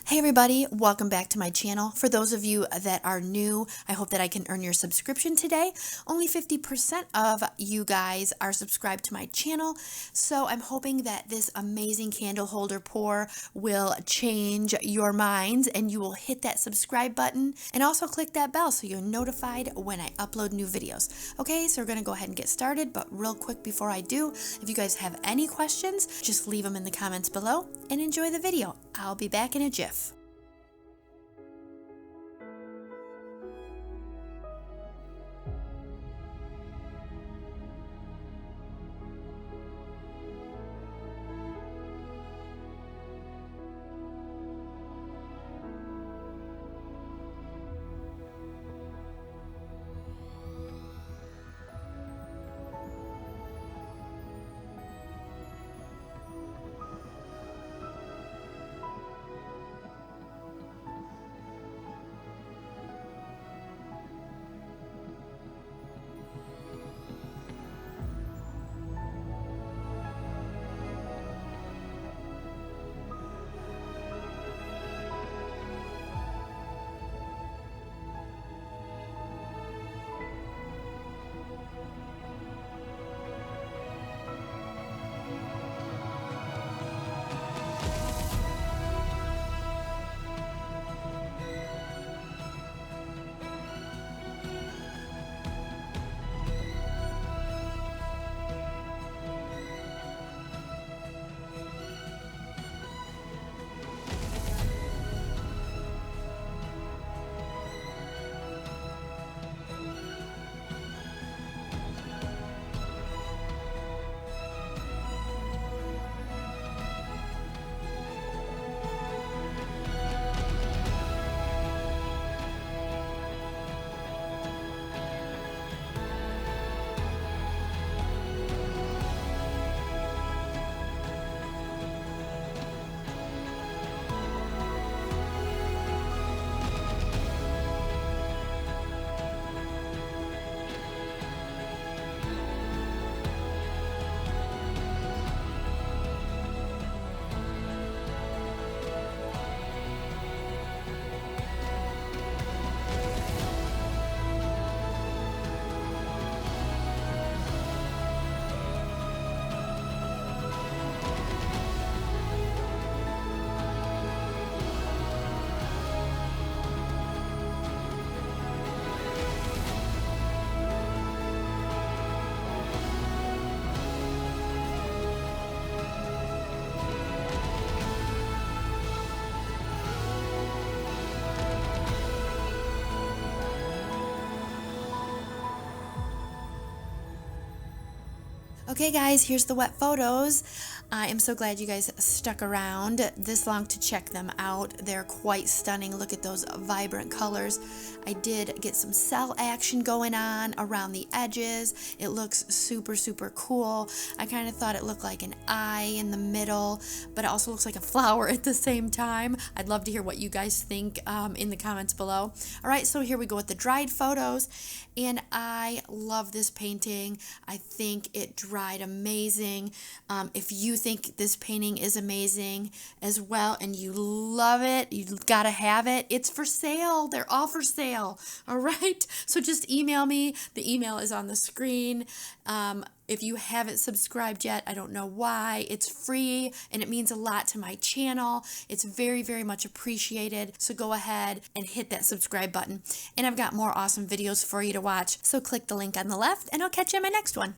Hey everybody, welcome back to my channel. For those of you that are new, I hope that I can earn your subscription today. Only 50% of you guys are subscribed to my channel, so I'm hoping that this amazing candle holder pour will change your minds and you will hit that subscribe button and also click that bell so you're notified when I upload new videos. Okay, so we're gonna go ahead and get started, but real quick before I do, if you guys have any questions, just leave them in the comments below and enjoy the video. I'll be back in a jiff. Okay guys, here's the wet photos. I am so glad you guys stuck around this long to check them out. They're quite stunning. Look at those vibrant colors. I did get some cell action going on around the edges. It looks super, super cool. I kind of thought it looked like an eye in the middle, but it also looks like a flower at the same time. I'd love to hear what you guys think in the comments below. All right, so here we go with the dried photos, and I love this painting. I think it dried amazing. If you think this painting is amazing as well and you love it, you gotta have it. It's for sale. They're all for sale. All right, so just email me. The email is on the screen. If you haven't subscribed yet, I don't know why. It's free and it means a lot to my channel. It's very, very much appreciated. So go ahead and hit that subscribe button. And I've got more awesome videos for you to watch. So click the link on the left and I'll catch you in my next one.